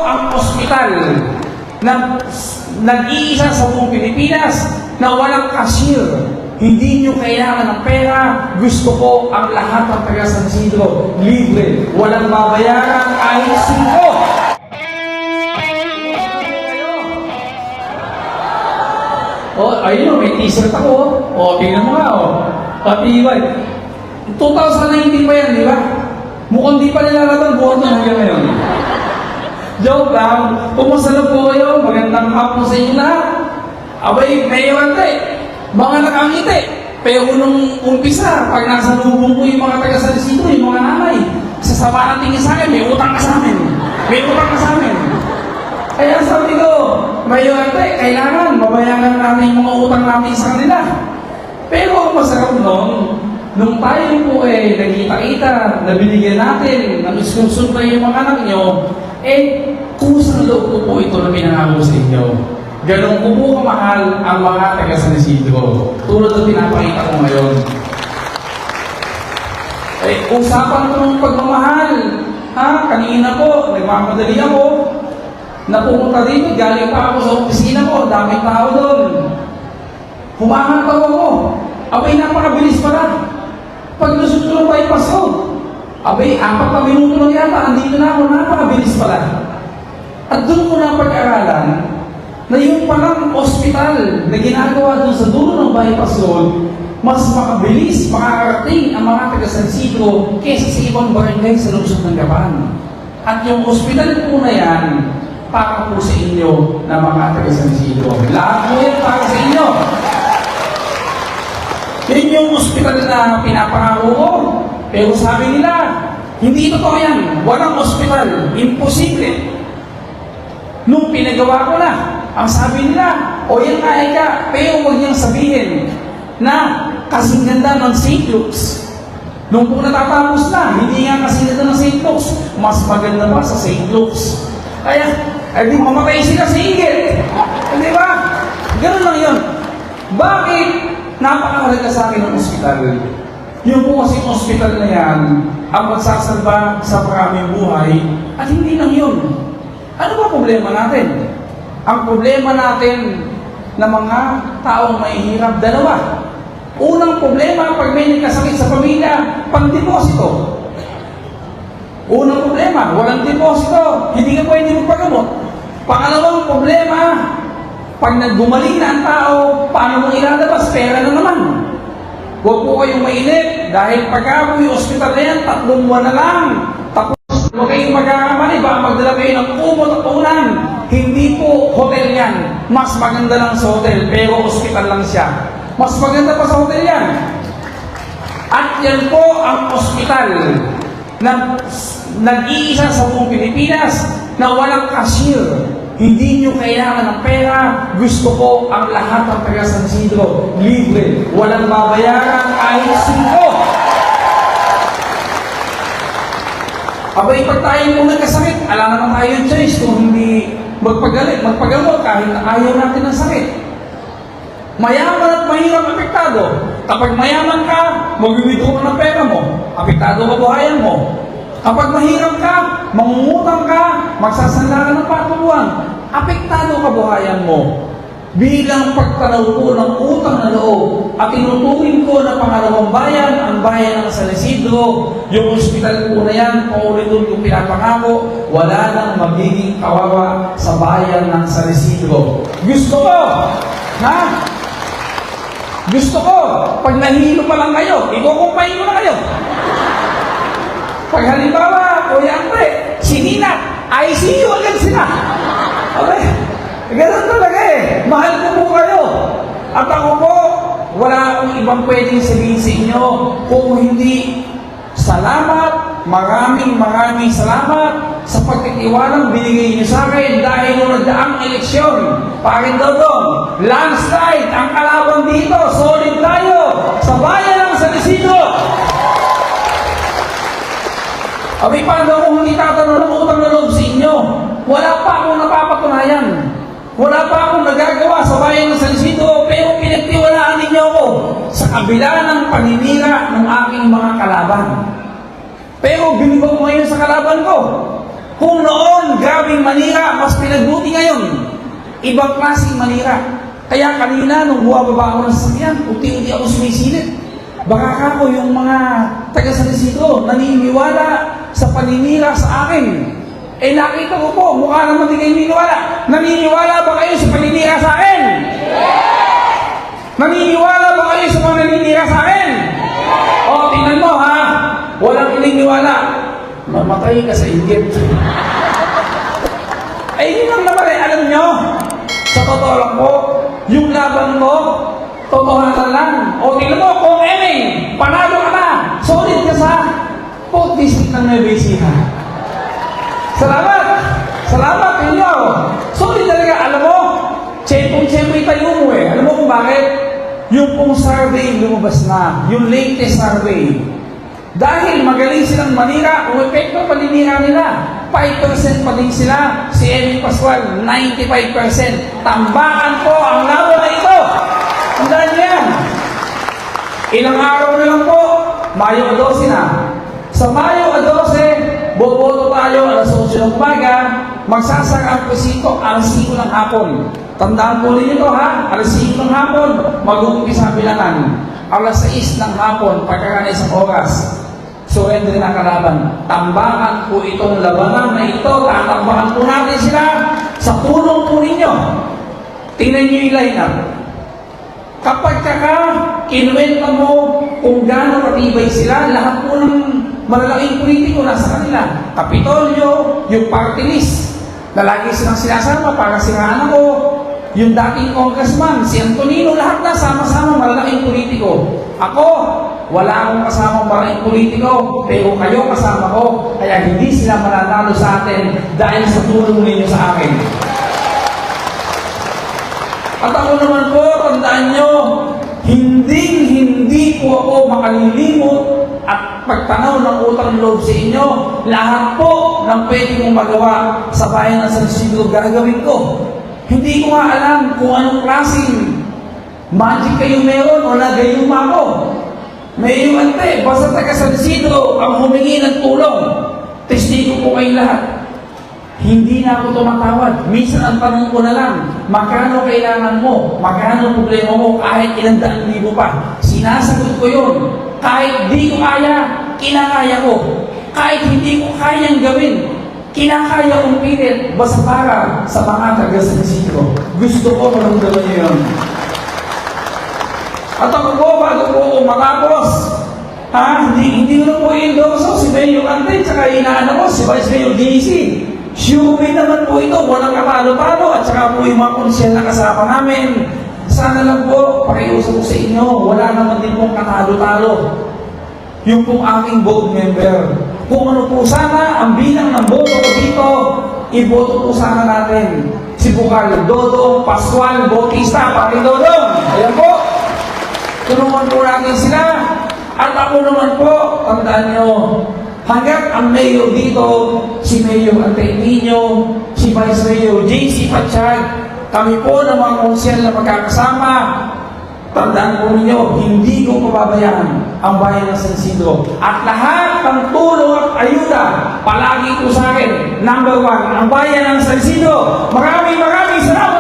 Ang ospital na nag-iisa sa buong Pilipinas na walang cashier. Hindi nyo kailangan ng pera. Gusto ko ang lahat ng taga San Isidro libre. Walang babayaran kahit sino. Ayun, may t-shirt ako. Tingnan mo nga. Patibay. 2019 pa yan, di ba? Mukhang di pa nilalabang buwan na hanggang ngayon. Joke lang, kumusta na po kayo? Magandang hapon sa inyo lahat. Abay, may iwante, mga nakangiti. Pero nung umpisa, pag nasa lubong ko yung mga taga San Isidro, yung mga nanay, sasama ng tingin sa akin, may utang ka sa amin. May utang ka sa amin. Kaya sabi ko, may iwante, kailangan mabayaran natin yung mga utang natin sa kanila. Pero ang masarap nung tayo po nagkita-kita, nabinigyan natin, nag-sunod yung mga anak nyo, kusang loob ko po ito na pinangako sa inyo. Ganun ko po kamahal ang mga taga San Isidro. Tulad ng pinapakita ko ngayon. Usapan ko ng pagmamahal. Kanina po, nagmamadali ako. Napumunta dito, galing pa ako sa opisina ko, daming tao doon. Humahantaw ako. Abay, napakabilis pala. Pag lusot ko ng bypass road, abay, 4 na minuto lang yata, andito na ako, napakabilis pala. At doon ko na pag-aralan na yung palang ospital na ginagawa doon sa dulo ng bypass road, mas makabilis, makakarating ang mga taga San Isidro kaysa sa ibang barangay sa lungsod ng Gapan. At yung ospital po na yan, para po sa inyo na mga taga San Isidro. Lahat po yan para sa inyo. Yun yung ospital na pinapangako ko. Pero sabi nila, hindi totoo yan. Walang ospital. Imposible. Nung pinagawa ko na, ang sabi nila, yan kaya ka, pero huwag niyang sabihin na kasing ganda ng St. Luke's. Nung po natatapos na, hindi nga kasing ganda ng St. Luke's. Mas maganda pa sa St. Luke's. Kaya, di mamatay sila sa inggit. Di ba? Ganun lang yun. Bakit napakahalaga sa akin ng ospital? Yung po kasing ospital na yan, ang magsasalba sa maraming buhay, at hindi lang yun. Ano ba problema natin? Ang problema natin na mga taong mahihirap, dalawa. Unang problema, pag may nagkasakit sa pamilya, pang-deposito. Unang problema, walang deposito, hindi ka pwede magpagamot. Pangalawang problema, pag naggumaling na ang tao, paano mo ilalabas? Pera na naman. Huwag po kayong mainip dahil pagka po yung ospital na yan, 3 buwan na lang. Tapos huwag kayong magkakamali, baka magdala kayo ng kumot at unan. Hindi po hotel yan. Mas maganda lang sa hotel, pero ospital lang siya. Mas maganda pa sa hotel yan. At yan po ang ospital na nag-iisa sa buong Pilipinas na walang cashier. Hindi nyo kailangan ng pera. Gusto ko ang lahat ng taga San Isidro libre. Walang babayaran kahit sino. Abay, pag tayo mong nagkasakit, alam naman tayo yung choice kung hindi magpagamot kahit ayaw natin ng sakit. Mayaman at mahirap apektado. Kapag mayaman ka, mag-withdraw ka ng pera mo. Apektado ka buhayan mo. Kapag mahirap ka, mangungutang ka, magsasala ka ng patuluan, apektado ka buhayan mo. Bilang pagtanaw ko ng utang na loob at tinuturing ko na pangalawang bayan, ang bayan ng San Isidro, yung ospital po na yan, paulit-ulit kong pinapangako, wala nang magiging kawawa sa bayan ng San Isidro. Gusto ko, Gusto ko, pag nahihilo pa lang kayo, ikukumpahin ko na kayo. Pag halimbawa, Kuya Andre, sininat, ICU agad sila. Okay? Ganun talaga eh. Mahal ko po kayo. At ako po, wala akong ibang pwedeng sabihin sa inyo kung hindi salamat, maraming salamat sa pagtitiwalang binigay niyo sa akin dahil nung nagdaang eleksyon, Parin Dodong, landslide ang kalaban dito, solid tayo sa bayan ng San Isidro. Abi, paano kung hindi tatanong ng utang na loob sa inyo? Wala pa akong napapatunayan. Wala pa akong nagagawa sa bayan ng San Isidro, pero pinagtiwalaan ninyo ako sa kabila ng paninira ng aking mga kalaban. Pero binibaw ko ngayon sa kalaban ko. Kung noon, grabing manira, mas pinagbuti ngayon. Ibang klaseng manira. Kaya kanina, nung buwababa ako ng sasakyan, unti-unti ako sumisilip. Baka ako yung mga taga San Isidro naniniwala sa paninira sa akin. Eh nakita ko po, mukha naman di kayo naniniwala. Naniniwala ba kayo sa paninira sa akin? Naniniwala ba kayo sa mga naninira sa akin? O, tingnan mo ha, walang naniniwala. Mamatay ka sa inggit. Eh, yun lang naman eh, alam nyo, sa totoo lang po, yung laban mo, totohanan lang. O, tingnan mo, kung Eming, panalo ka na, solid ka sa 4th District ng Nueva Ecija. Salamat! Salamat ninyo! Solid talaga, alam mo, siyempre tayo mo eh. Alam mo kung bakit? Yung pong survey lumabas na, yung latest survey. Dahil magaling silang manira, kung epekto paninira nila, 5% pa din sila, si Eming Pascual, 95%. Tambakan po ang laban na ito! Tandaan niyo yan! Ilang araw na lang po, Mayo 12 na. Sa Mayo 12, boboto tayo alas 8 ng umaga, magsasara ang presito alas 5 ng hapon. Tandaan po ninyo ito ha, alas 5 ng hapon, mag-uumpisa bilangan. Alas 6 ng hapon, pagkakana isang oras, surrender na kalaban. Tambakan po itong labanan na ito, tatambakan po natin sila sa tulong po ninyo. Tingnan nyo yung line-up. Kapag kinuwenta mo kung gaano katibay sila, lahat po ng malalaking politiko nasa kanila. Kapitolyo, yung party list, na lagi silang sinasama para siraan ako, yung dating congressman, si Antonino, lahat na sama-sama malalaking politiko. Ako, wala akong kasamang malaking politiko, pero kayo kasama ko, kaya hindi sila mananalo sa atin dahil sa tulong ninyo sa akin. At ako naman po, tandaan nyo, hindi po ako makalilimot at pagtanaw ng utang loob sa inyo. Lahat po ng pwede kong magawa sa bayan ng San Isidro gagawin ko. Hindi ko nga alam kung anong klaseng magic kayo meron o nagayuma ako. May ante, basta taga San Isidro ang humingi ng tulong. Testigo po kayong lahat. Hindi na ako tumatawad. Minsan ang tanong ko na lang, magkano kailangan mo? Magkano problema mo? Kahit ilang daan libo pa. Sinasagot ko yun. Kahit di ko kaya, kinakaya ko. Kahit hindi ko kayang gawin, kinakaya kong pilit. Basta para sa mga taga San Isidro. Gusto ko maramdaman niyo yun. At ako po, bago po ako matapos, hindi ko na po i-endorso si Mayor Ante, tsaka inaanak ko si Vice Mayor JC. Sure naman po ito, walang katalo-talo, at saka po yung mga konsyel na kasama namin. Sana lang po, pakiusap ko sa inyo, wala naman din pong katalo-talo. Yung pong aking board member. Kung ano po sana, ang bilang ng boto ko dito, iboto po sana natin. Si Bukal Dodong, Pascual, Bautista, Parin Dodong. Ayan po. Tulungan po natin sila. At ako naman po, tandaan nyo, hanggang ang mayor dito, si Mayor Antenino, si Vice Mayor JC Pachag, kami po ng mga konsyel na magkakasama, tandaan po ninyo, hindi ko pababayaan ang bayan ng San Isidro. At lahat ng tulong at ayuda, palagi po sa akin, number 1, ang bayan ng San Isidro. Maraming salamat!